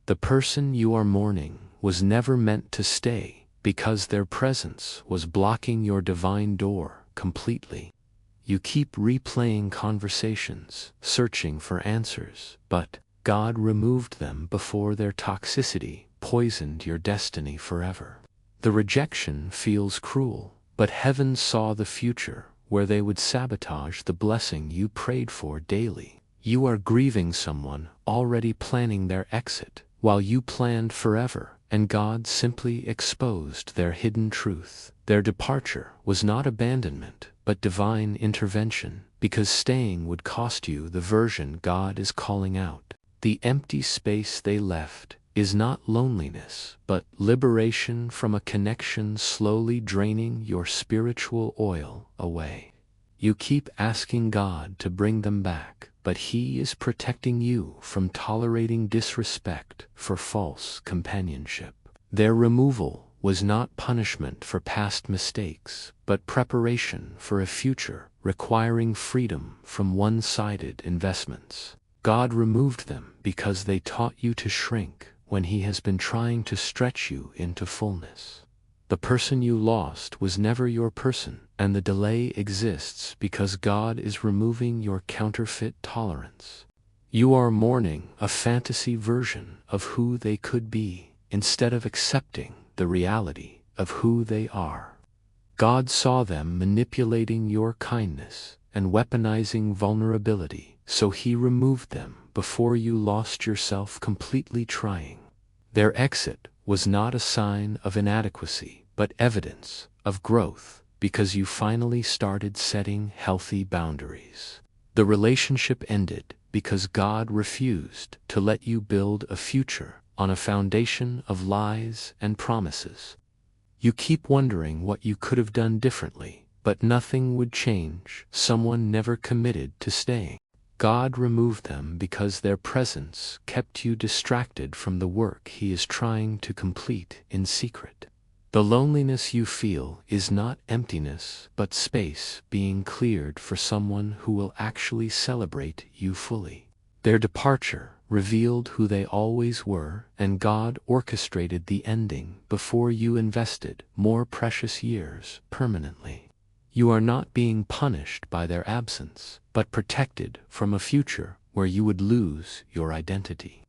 The person you are mourning was never meant to stay because their presence was blocking your divine door completely. You keep replaying conversations, searching for answers, but God removed them before their toxicity poisoned your destiny forever. The rejection feels cruel, but heaven saw the future where they would sabotage the blessing you prayed for daily. You are grieving someone already planning their exit, while you planned forever, and God simply exposed their hidden truth. Their departure was not abandonment, but divine intervention, because staying would cost you the version God is calling out. The empty space they left is not loneliness, but liberation from a connection slowly draining your spiritual oil away. You keep asking God to bring them back, but He is protecting you from tolerating disrespect for false companionship. Their removal was not punishment for past mistakes, but preparation for a future requiring freedom from one-sided investments. God removed them because they taught you to shrink when He has been trying to stretch you into fullness. The person you lost was never your person, and the delay exists because God is removing your counterfeit tolerance. You are mourning a fantasy version of who they could be, instead of accepting the reality of who they are. God saw them manipulating your kindness and weaponizing vulnerability, so He removed them before you lost yourself completely trying. Their exit was not a sign of inadequacy, but evidence of growth, because you finally started setting healthy boundaries. The relationship ended because God refused to let you build a future on a foundation of lies and promises. You keep wondering what you could have done differently, but nothing would change. Someone never committed to staying. God removed them because their presence kept you distracted from the work He is trying to complete in secret. The loneliness you feel is not emptiness, but space being cleared for someone who will actually celebrate you fully. Their departure revealed who they always were, and God orchestrated the ending before you invested more precious years permanently. You are not being punished by their absence, but protected from a future where you would lose your identity.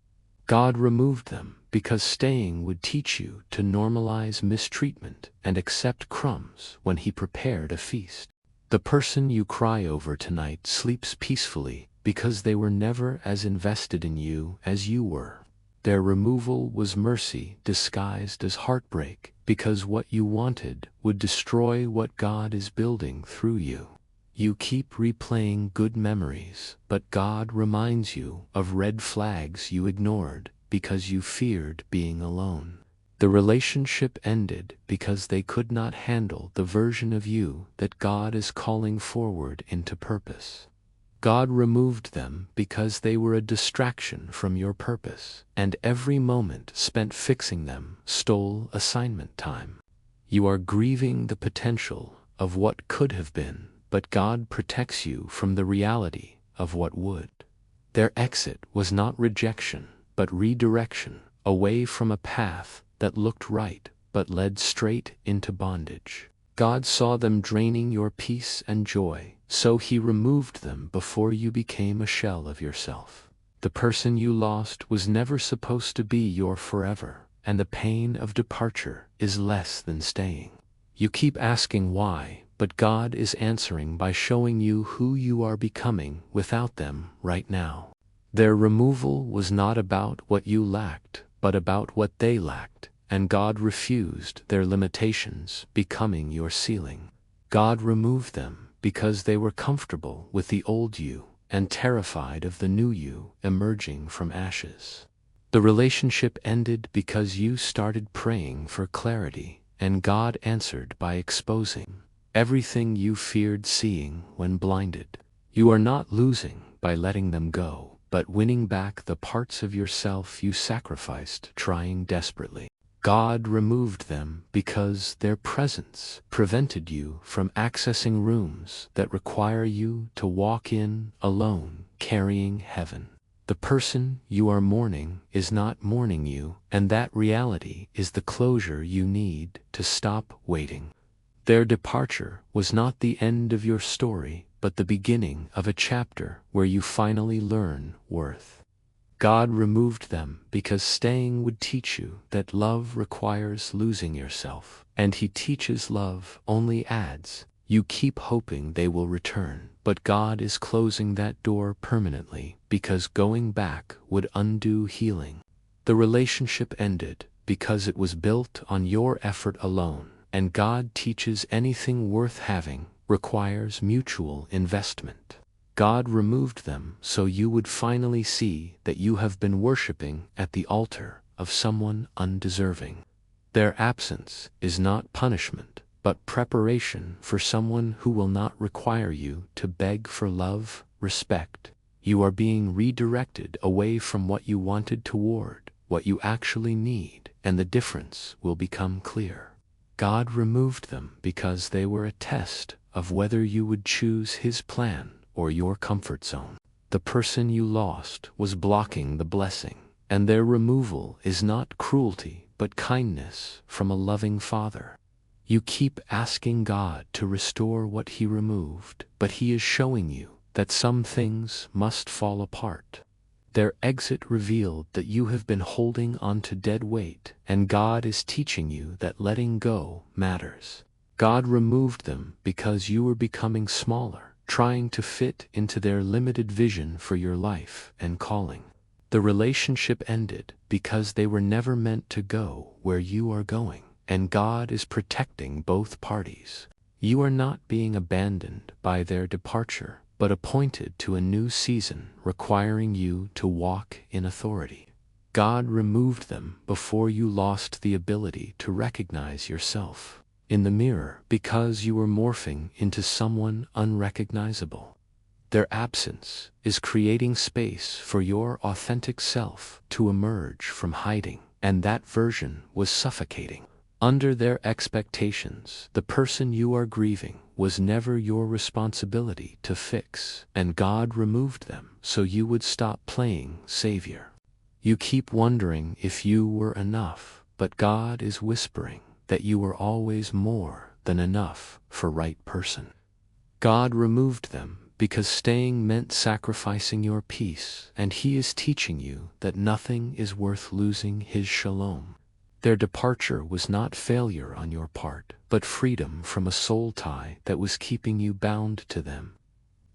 God removed them because staying would teach you to normalize mistreatment and accept crumbs when He prepared a feast. The person you cry over tonight sleeps peacefully because they were never as invested in you as you were. Their removal was mercy disguised as heartbreak, because what you wanted would destroy what God is building through you. You keep replaying good memories, but God reminds you of red flags you ignored because you feared being alone. The relationship ended because they could not handle the version of you that God is calling forward into purpose. God removed them because they were a distraction from your purpose, and every moment spent fixing them stole assignment time. You are grieving the potential of what could have been, but God protects you from the reality of what would. Their exit was not rejection, but redirection, away from a path that looked right but led straight into bondage. God saw them draining your peace and joy, so He removed them before you became a shell of yourself. The person you lost was never supposed to be your forever, and the pain of departure is less than staying. You keep asking why, but God is answering by showing you who you are becoming without them right now. Their removal was not about what you lacked, but about what they lacked, and God refused their limitations becoming your ceiling. God removed them because they were comfortable with the old you and terrified of the new you emerging from ashes. The relationship ended because you started praying for clarity, and God answered by exposing everything you feared seeing when blinded. You are not losing by letting them go, but winning back the parts of yourself you sacrificed trying desperately. God removed them because their presence prevented you from accessing rooms that require you to walk in alone, carrying heaven. The person you are mourning is not mourning you, and that reality is the closure you need to stop waiting. Their departure was not the end of your story, but the beginning of a chapter where you finally learn worth. God removed them because staying would teach you that love requires losing yourself, and He teaches love only adds. You keep hoping they will return, but God is closing that door permanently because going back would undo healing. The relationship ended because it was built on your effort alone, and God teaches anything worth having requires mutual investment. God removed them so you would finally see that you have been worshiping at the altar of someone undeserving. Their absence is not punishment, but preparation for someone who will not require you to beg for love, respect. You are being redirected away from what you wanted toward what you actually need, and the difference will become clear. God removed them because they were a test of whether you would choose His plan or your comfort zone. The person you lost was blocking the blessing, and their removal is not cruelty but kindness from a loving Father. You keep asking God to restore what He removed, but He is showing you that some things must fall apart. Their exit revealed that you have been holding onto dead weight, and God is teaching you that letting go matters. God removed them because you were becoming smaller, trying to fit into their limited vision for your life and calling. The relationship ended because they were never meant to go where you are going, and God is protecting both parties. You are not being abandoned by their departure, but appointed to a new season requiring you to walk in authority. God removed them before you lost the ability to recognize yourself in the mirror because you were morphing into someone unrecognizable. Their absence is creating space for your authentic self to emerge from hiding, and that version was suffocating. Under their expectations, the person you are grieving was never your responsibility to fix, and God removed them so you would stop playing savior. You keep wondering if you were enough, but God is whispering that you were always more than enough for right person. God removed them because staying meant sacrificing your peace, and He is teaching you that nothing is worth losing His shalom. Their departure was not failure on your part, but freedom from a soul tie that was keeping you bound to them.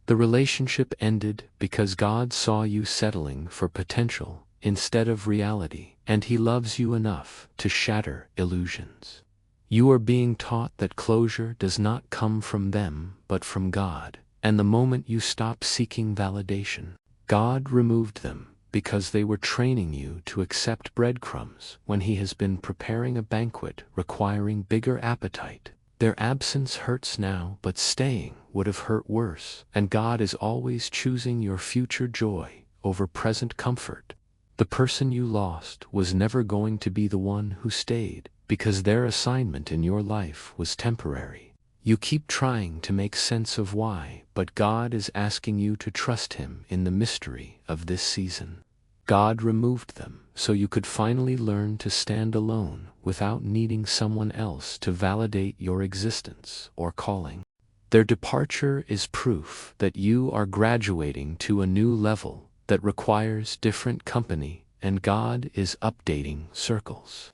The relationship ended because God saw you settling for potential instead of reality, and He loves you enough to shatter illusions. You are being taught that closure does not come from them, but from God, and the moment you stop seeking validation, God removed them because they were training you to accept breadcrumbs when He has been preparing a banquet requiring bigger appetite. Their absence hurts now, but staying would have hurt worse, and God is always choosing your future joy over present comfort. The person you lost was never going to be the one who stayed, because their assignment in your life was temporary. You keep trying to make sense of why, but God is asking you to trust Him in the mystery of this season. God removed them so you could finally learn to stand alone without needing someone else to validate your existence or calling. Their departure is proof that you are graduating to a new level that requires different company, and God is updating circles.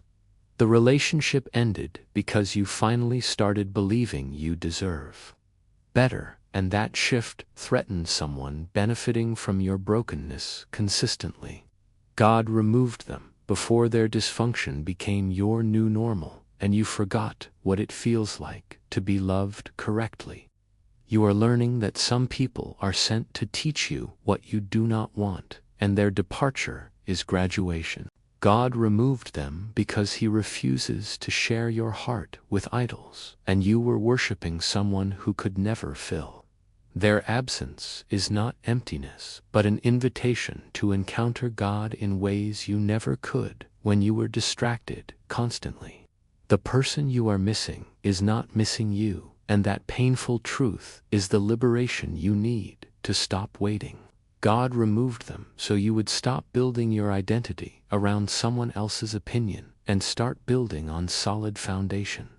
The relationship ended because you finally started believing you deserve better, and that shift threatened someone benefiting from your brokenness consistently. God removed them before their dysfunction became your new normal, and you forgot what it feels like to be loved correctly. You are learning that some people are sent to teach you what you do not want, and their departure is graduation. God removed them because He refuses to share your heart with idols, and you were worshiping someone who could never fill. Their absence is not emptiness, but an invitation to encounter God in ways you never could when you were distracted constantly. The person you are missing is not missing you, and that painful truth is the liberation you need to stop waiting. God removed them so you would stop building your identity around someone else's opinion and start building on solid foundation.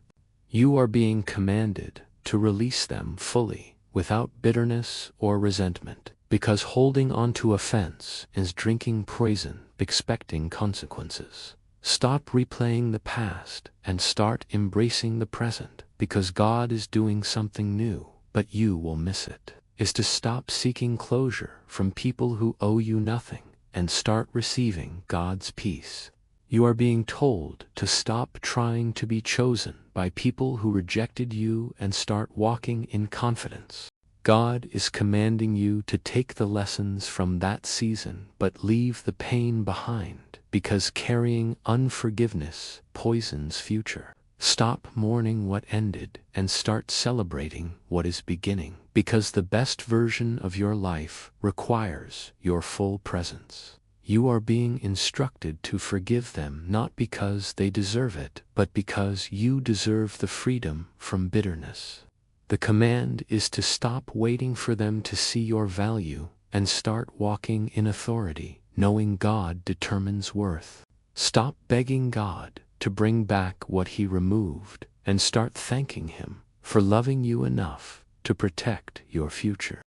You are being commanded to release them fully, without bitterness or resentment, because holding on to offense is drinking poison, expecting consequences. Stop replaying the past and start embracing the present, because God is doing something new, but you will miss it. Is to stop seeking closure from people who owe you nothing and start receiving God's peace. You are being told to stop trying to be chosen by people who rejected you and start walking in confidence. God is commanding you to take the lessons from that season but leave the pain behind, because carrying unforgiveness poisons future. Stop mourning what ended and start celebrating what is beginning, because the best version of your life requires your full presence. You are being instructed to forgive them not because they deserve it, but because you deserve the freedom from bitterness. The command is to stop waiting for them to see your value and start walking in authority, knowing God determines worth. Stop begging God to bring back what He removed and start thanking Him for loving you enough to protect your future.